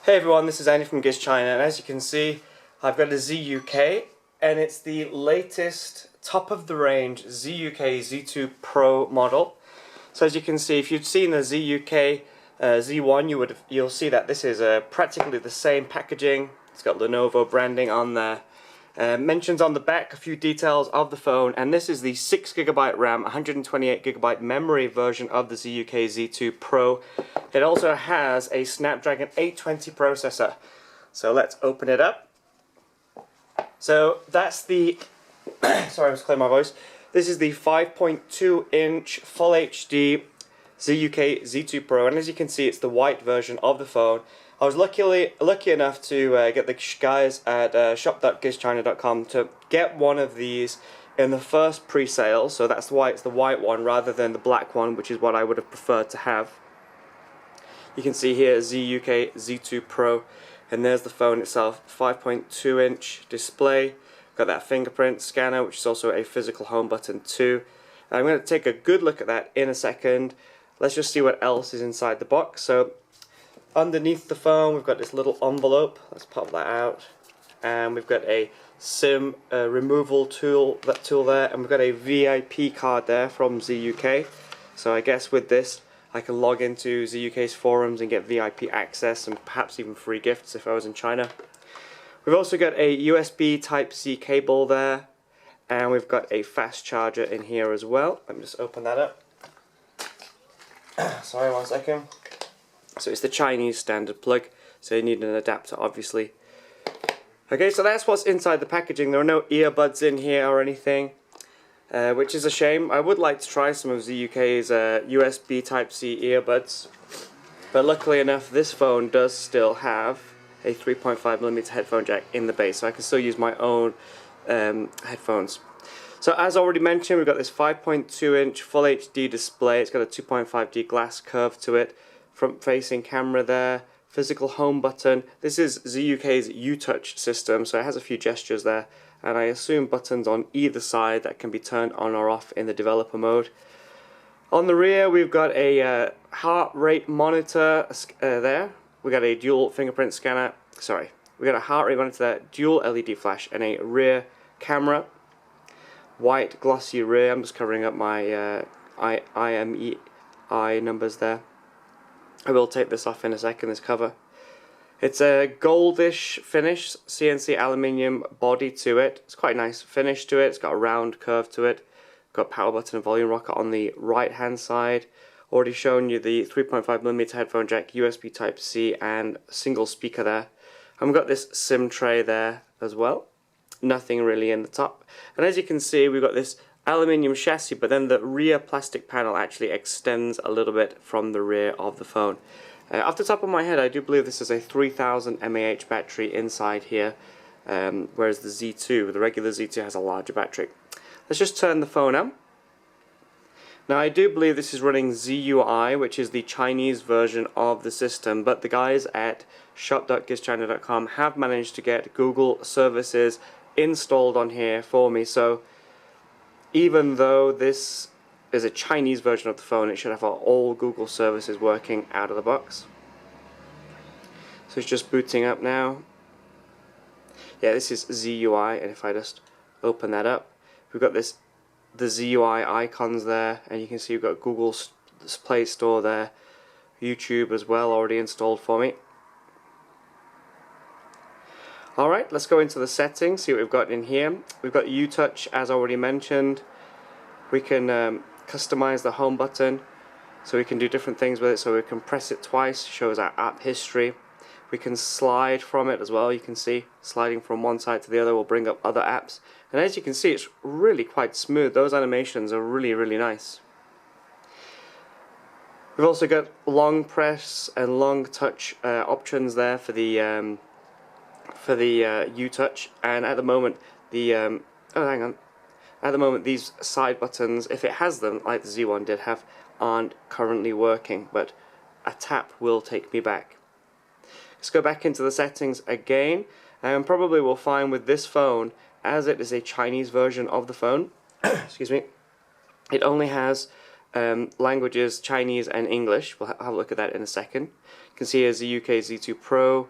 Hey everyone, this is Andy from GizChina, and as you can see, I've got a ZUK, and it's the latest top-of-the-range ZUK Z2 Pro model. So as you can see, if you've seen the ZUK Z1, you'll see that this is practically the same packaging. It's got Lenovo branding on there. Mentions on the back a few details of the phone, and this is the 6GB RAM, 128GB memory version of the ZUK Z2 Pro. It also has a Snapdragon 820 processor. So let's open it up. So that's the, sorry I was clearing my voice. This is the 5.2-inch Full HD ZUK Z2 Pro, and as you can see, it's the white version of the phone. I was lucky enough to get the guys at shop.GizChina.com to get one of these in the first pre-sale, so that's why it's the white one rather than the black one, which is what I would have preferred to have. You can see here ZUK Z2 Pro, and there's the phone itself, 5.2-inch display. Got that fingerprint scanner, which is also a physical home button too. I'm going to take a good look at that in a second. Let's just see what else is inside the box. So underneath the phone, we've got this little envelope. Let's pop that out, and we've got a SIM removal tool there, and we've got a VIP card there from ZUK. So I guess with this, I can log into ZUK's forums and get VIP access and perhaps even free gifts if I was in China. We've also got a USB Type-C cable there, and we've got a fast charger in here as well. Let me just open that up. Sorry, one second. So it's the Chinese standard plug, so you need an adapter obviously. Okay, so that's what's inside the packaging. There are no earbuds in here or anything, which is a shame. I would like to try some of ZUK's USB Type-C earbuds, but luckily enough this phone does still have a 3.5mm headphone jack in the base, so I can still use my own headphones. So as already mentioned, we've got this 5.2-inch Full HD display. It's got a 2.5D glass curve to it. Front-facing camera there, physical home button. This is ZUK's U-Touch system, so it has a few gestures there, and I assume buttons on either side that can be turned on or off in the developer mode. On the rear, we've got a heart rate monitor there. We got a dual fingerprint scanner. Sorry, we got a heart rate monitor there, dual LED flash, and a rear camera. White glossy rear. I'm just covering up my IMEI numbers there. I will take this off in a second, this cover. It's a goldish finish, CNC aluminium body to it. It's quite a nice finish to it. It's got a round curve to it. Got power button and volume rocker on the right hand side. Already shown you the 3.5mm headphone jack, USB Type-C, and single speaker there. And we've got this SIM tray there as well. Nothing really in the top. And as you can see, we've got this aluminium chassis, but then the rear plastic panel actually extends a little bit from the rear of the phone. Off the top of my head, I do believe this is a 3000 mAh battery inside here, whereas the Z2, the regular Z2, has a larger battery. Let's just turn the phone on. Now I do believe this is running ZUI, which is the Chinese version of the system, but the guys at shop.GizChina.com have managed to get Google services installed on here for me, so even though this is a Chinese version of the phone, it should have all Google services working out of the box. So it's just booting up now. Yeah, this is ZUI, and if I just open that up, we've got the ZUI icons there, and you can see we've got Google's Play Store there, YouTube as well already installed for me. Alright, let's go into the settings, see what we've got in here. We've got U-Touch as already mentioned. We can customize the home button, so we can do different things with it. So we can press it twice, shows our app history. We can slide from it as well. You can see sliding from one side to the other will bring up other apps. And as you can see, it's really quite smooth. Those animations are really nice. We've also got long press and long touch options there for the U-Touch, and at the moment at the moment these side buttons, if it has them like the Z1 did have, aren't currently working, but a tap will take me back. Let's go back into the settings again, and probably we'll find with this phone, as it is a Chinese version of the phone, excuse me, it only has languages, Chinese and English. We'll have a look at that in a second. You can see here ZUK Z2 Pro,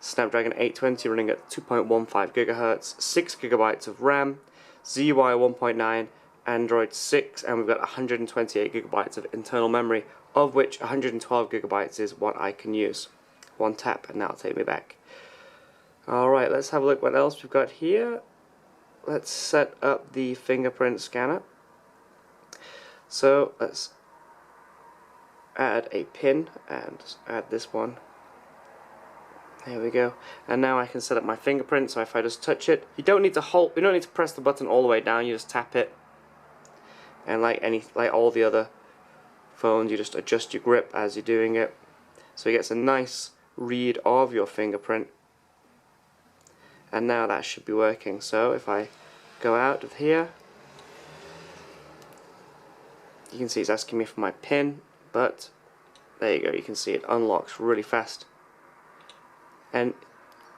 Snapdragon 820 running at 2.15 GHz, 6 GB of RAM, ZUI 1.9, Android 6, and we've got 128 GB of internal memory, of which 112 GB is what I can use. One tap and that'll take me back. Alright, let's have a look what else we've got here. Let's set up the fingerprint scanner. So let's add a pin and add this one. There we go. And now I can set up my fingerprint. So if I just touch it, you don't need to press the button all the way down. You just tap it, and like all the other phones, you just adjust your grip as you're doing it. So it gets a nice read of your fingerprint. And now that should be working. So if I go out of here, you can see it's asking me for my PIN, but there you go, you can see it unlocks really fast. And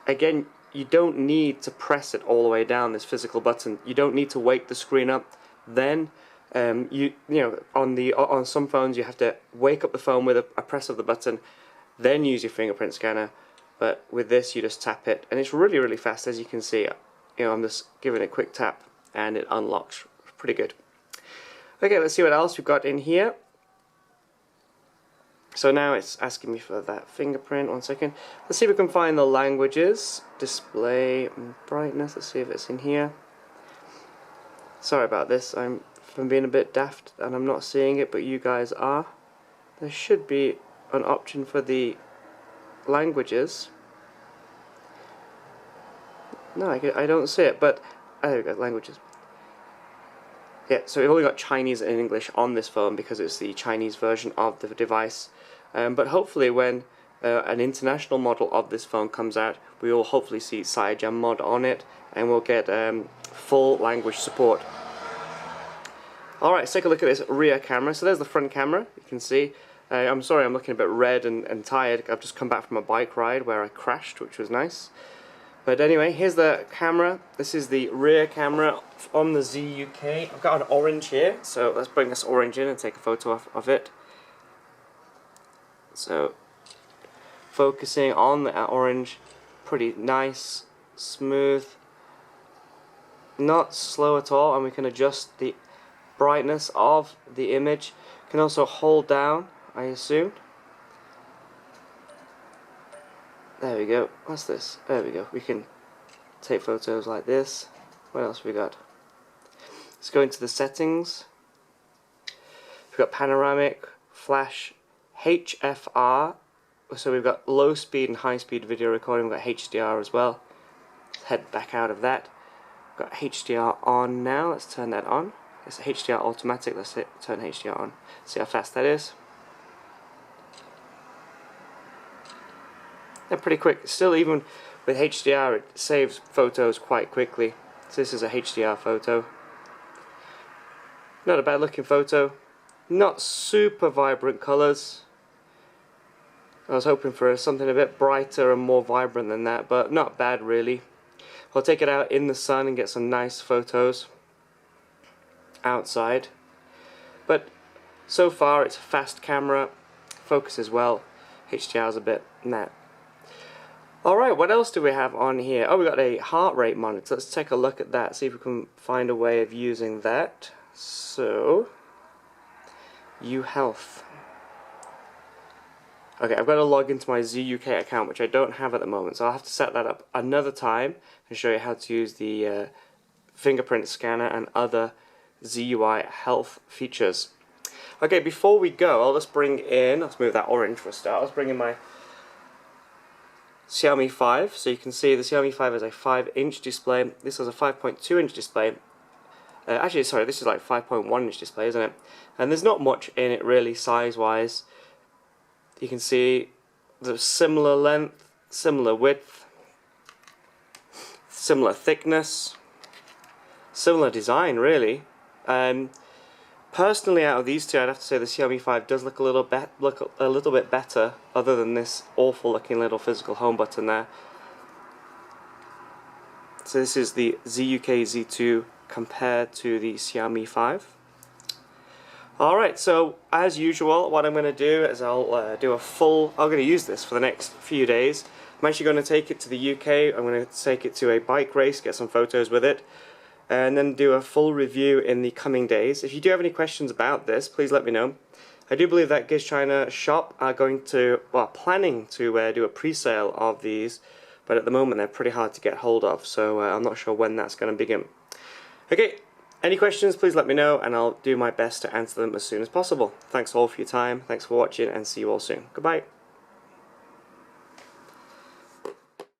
again, you don't need to press it all the way down, this physical button. You don't need to wake the screen up. Then you know, on some phones you have to wake up the phone with a press of the button, then use your fingerprint scanner. But with this, you just tap it, and it's really, really fast, as you can see. You know, I'm just giving it a quick tap, and it unlocks pretty good. Okay, let's see what else we've got in here. So now it's asking me for that fingerprint. 1 second. Let's see if we can find the languages. Display brightness. Let's see if it's in here. Sorry about this. I'm being a bit daft, and I'm not seeing it, but you guys are. There should be an option for the languages. No, I don't see it, but there we go, languages. Yeah, so we've only got Chinese and English on this phone because it's the Chinese version of the device. But hopefully when an international model of this phone comes out, we will hopefully see CyanogenMod mod on it, and we'll get full language support. Alright, let's take a look at this rear camera. So there's the front camera, you can see. I'm sorry, I'm looking a bit red and tired. I've just come back from a bike ride where I crashed, which was nice. But anyway, here's the camera. This is the rear camera on the ZUK. I've got an orange here, so let's bring this orange in and take a photo of it. So, focusing on the orange, pretty nice, smooth, not slow at all, and we can adjust the brightness of the image. You can also hold down, I assume. There we go. What's this? There we go. We can take photos like this. What else we got? Let's go into the settings. We've got panoramic, flash, HFR. So we've got low speed and high speed video recording. We've got HDR as well. Let's head back out of that. We've got HDR on now. Let's turn that on. It's HDR automatic. Let's turn HDR on. See how fast that is. They're pretty quick. Still, even with HDR, it saves photos quite quickly. So this is a HDR photo. Not a bad looking photo. Not super vibrant colours. I was hoping for something a bit brighter and more vibrant than that, but not bad really. I'll take it out in the sun and get some nice photos outside. But so far it's a fast camera, focuses well, HDR is a bit nah. Alright, what else do we have on here? Oh, we got a heart rate monitor. Let's take a look at that, see if we can find a way of using that. So, uHealth. Okay, I've got to log into my ZUK account, which I don't have at the moment, so I'll have to set that up another time and show you how to use the fingerprint scanner and other ZUI health features. Okay, before we go, I'll just bring in, let's move that orange for a start, let's bring in my Xiaomi 5. So you can see the Xiaomi 5 has a 5-inch display. This has a 5.2-inch display. Actually, sorry, this is like 5.1-inch display, isn't it? And there's not much in it really, size-wise. You can see the similar length, similar width, similar thickness, similar design really. Personally, out of these two, I'd have to say the Xiaomi 5 does look a little bit better, other than this awful looking little physical home button there. So this is the ZUK Z2 compared to the Xiaomi 5. Alright, so as usual, what I'm going to do is I'm going to use this for the next few days. I'm actually going to take it to the UK, I'm going to take it to a bike race, get some photos with it, and then do a full review in the coming days. If you do have any questions about this, please let me know. I do believe that GizChina shop are planning to do a pre-sale of these, but at the moment they're pretty hard to get hold of, so I'm not sure when that's going to begin. Okay. Any questions, please let me know, and I'll do my best to answer them as soon as possible. Thanks all for your time, thanks for watching, and see you all soon. Goodbye.